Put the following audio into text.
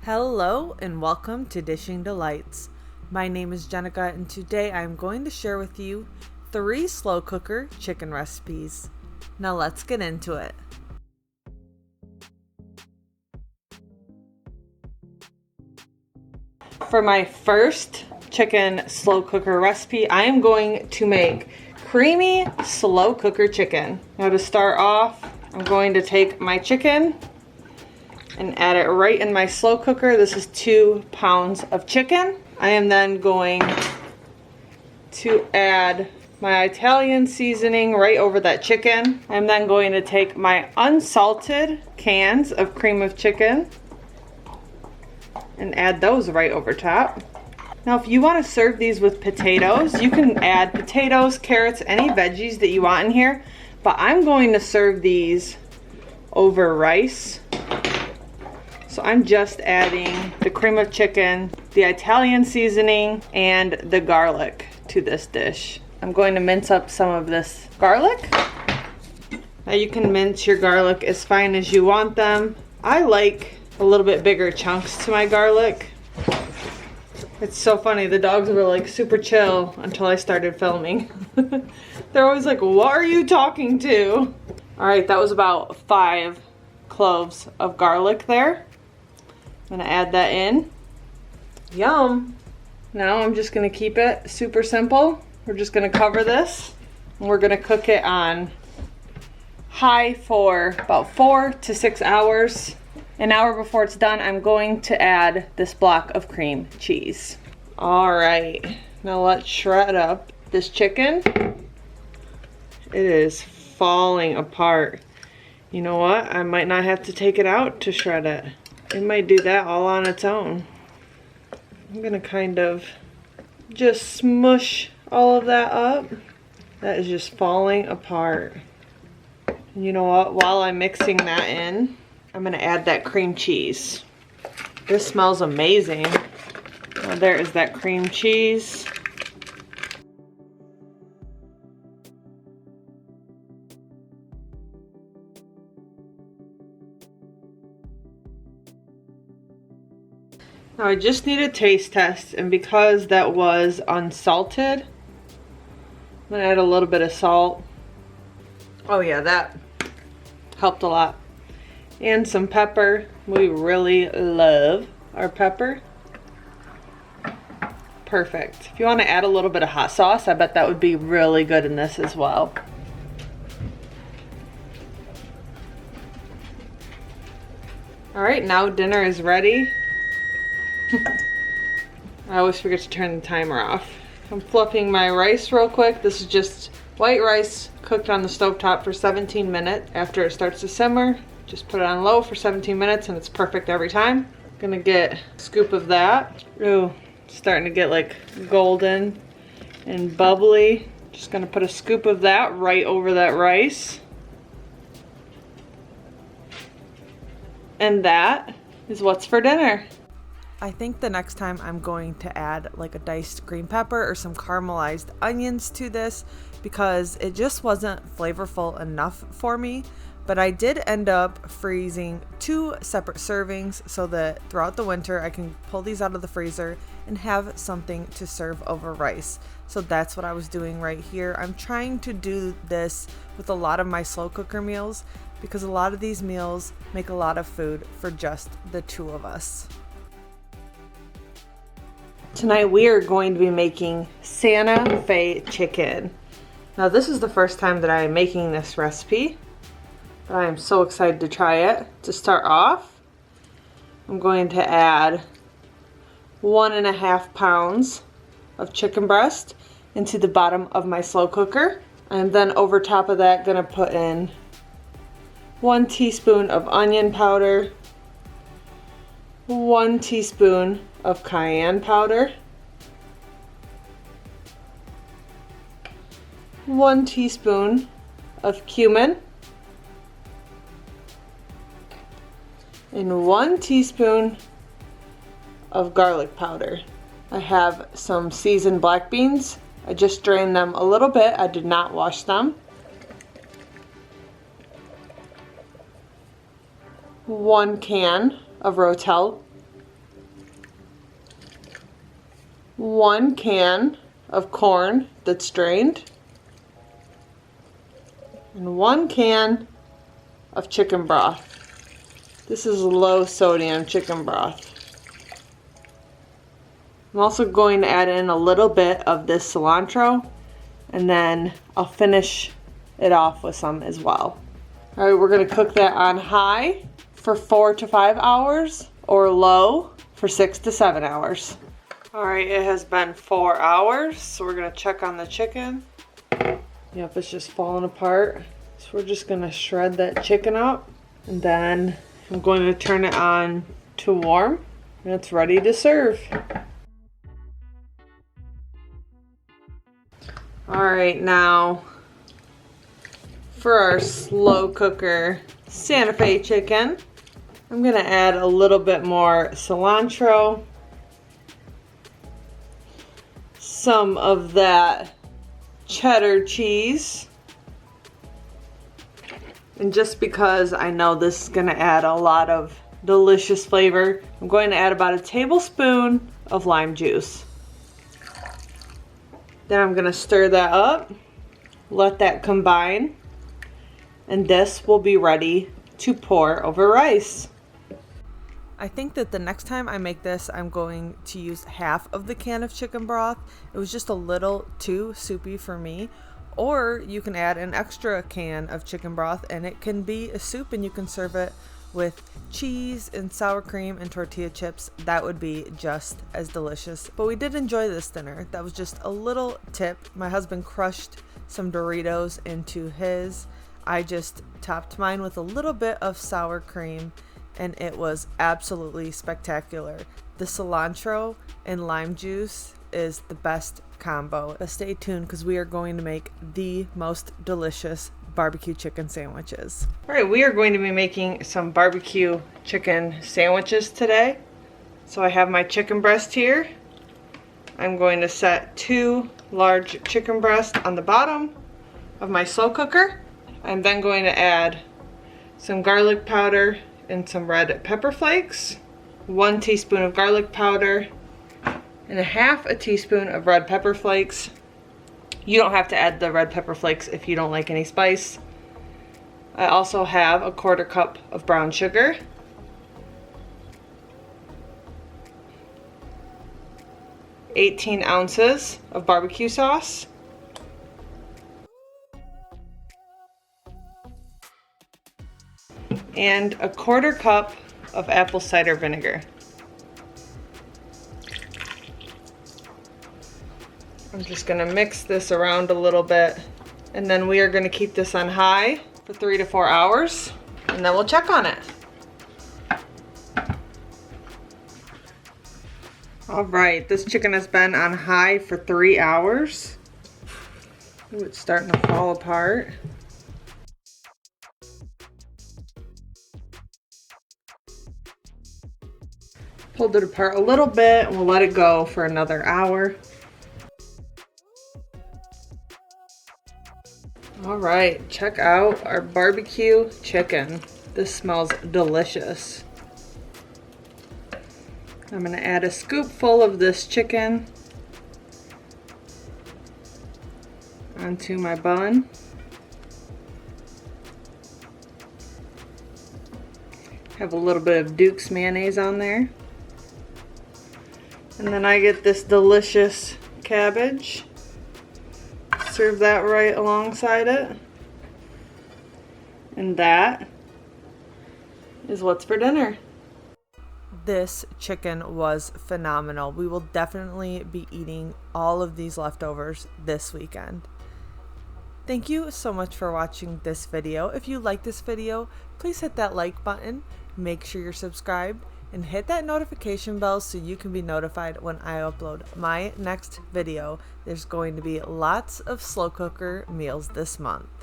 Hello and welcome to Dishing Delights. My name is Jenica and today I'm going to share with you 3 slow cooker chicken recipes. Now let's get into it. For my first chicken slow cooker recipe, I am going to make creamy slow cooker chicken. Now to start off, I'm going to take my chicken and add it right in my slow cooker. This is 2 pounds of chicken. I am then going to add my Italian seasoning right over that chicken. I'm then going to take my unsalted cans of cream of chicken and add those right over top. Now if you want to serve these with potatoes, you can add potatoes, carrots, any veggies that you want in here, but I'm going to serve these over rice. So I'm just adding the cream of chicken, the Italian seasoning, and the garlic to this dish. I'm going to mince up some of this garlic. Now you can mince your garlic as fine as you want them. I like a little bit bigger chunks to my garlic. It's so funny, the dogs were like super chill until I started filming. They're always like, what are you talking to? All right, that was about 5 cloves of garlic there. I'm gonna add that in. Yum. Now I'm just gonna keep it super simple. We're just gonna cover this and we're gonna cook it on high for about 4 to 6 hours. An hour before it's done, I'm going to add this block of cream cheese. All right, now let's shred up this chicken. It is falling apart. You know what? I might not have to take it out to shred it. It might do that all on its own. I'm gonna kind of just smush all of that up. That is just falling apart. And you know what? While I'm mixing that in, I'm gonna add that cream cheese. This smells amazing. Well, there is that cream cheese. Now I just need a taste test, and because that was unsalted, I'm gonna add a little bit of salt. Oh yeah, that helped a lot. And some pepper. We really love our pepper. Perfect. If you want to add a little bit of hot sauce, I bet that would be really good in this as well. All right, now dinner is ready. I always forget to turn the timer off. I'm fluffing my rice real quick. This is just white rice cooked on the stovetop for 17 minutes. After it starts to simmer, just put it on low for 17 minutes and it's perfect every time. Gonna get a scoop of that. Ooh, starting to get like golden and bubbly. Just gonna put a scoop of that right over that rice. And that is what's for dinner. I think the next time I'm going to add like a diced green pepper or some caramelized onions to this because it just wasn't flavorful enough for me. But I did end up freezing 2 separate servings so that throughout the winter I can pull these out of the freezer and have something to serve over rice. So that's what I was doing right here. I'm trying to do this with a lot of my slow cooker meals because a lot of these meals make a lot of food for just the 2 of us. Tonight we are going to be making Santa Fe chicken. Now this is the first time that I am making this recipe, but I am so excited to try it. To start off, I'm going to add 1.5 pounds of chicken breast into the bottom of my slow cooker. And then over top of that, gonna put in 1 teaspoon of onion powder, 1 teaspoon of cayenne powder, 1 teaspoon of cumin, and 1 teaspoon of garlic powder. I have some seasoned black beans. I just drained them a little bit. I did not wash them. 1 can of Rotel 1 can of corn that's drained, and 1 can of chicken broth. This is low sodium chicken broth. I'm also going to add in a little bit of this cilantro, and then I'll finish it off with some as well. All right, we're gonna cook that on high for 4 to 5 hours or low for 6 to 7 hours. All right, it has been 4 hours, so we're gonna check on the chicken. Yep, it's just falling apart. So we're just gonna shred that chicken up, and then I'm going to turn it on to warm, and it's ready to serve. All right, now for our slow cooker Santa Fe chicken, I'm gonna add a little bit more cilantro, some of that cheddar cheese, and just because I know this is gonna add a lot of delicious flavor, I'm going to add about a tablespoon of lime juice. Then I'm gonna stir that up, let that combine, and this will be ready to pour over rice. I think that the next time I make this, I'm going to use half of the can of chicken broth. It was just a little too soupy for me. Or you can add an extra can of chicken broth and it can be a soup, and you can serve it with cheese and sour cream and tortilla chips. That would be just as delicious. But we did enjoy this dinner. That was just a little tip. My husband crushed some Doritos into his. I just topped mine with a little bit of sour cream, and it was absolutely spectacular. The cilantro and lime juice is the best combo. But stay tuned because we are going to make the most delicious barbecue chicken sandwiches. All right, we are going to be making some barbecue chicken sandwiches today. So I have my chicken breast here. I'm going to set 2 large chicken breasts on the bottom of my slow cooker. I'm then going to add some garlic powder and some red pepper flakes, 1 teaspoon of garlic powder, and a half a teaspoon of red pepper flakes. You don't have to add the red pepper flakes if you don't like any spice. I also have a 1/4 cup of brown sugar, 18 ounces of barbecue sauce, and a 1/4 cup of apple cider vinegar. I'm just gonna mix this around a little bit, and then we are gonna keep this on high for 3 to 4 hours, and then we'll check on it. All right, this chicken has been on high for 3 hours. Ooh, it's starting to fall apart. Pulled it apart a little bit, and we'll let it go for another hour. All right, check out our barbecue chicken. This smells delicious. I'm gonna add a scoopful of this chicken onto my bun. Have a little bit of Duke's mayonnaise on there. And then I get this delicious cabbage. Serve that right alongside it. And that is what's for dinner. This chicken was phenomenal. We will definitely be eating all of these leftovers this weekend. Thank you so much for watching this video. If you like this video, please hit that like button, make sure you're subscribed, and hit that notification bell so you can be notified when I upload my next video. There's going to be lots of slow cooker meals this month.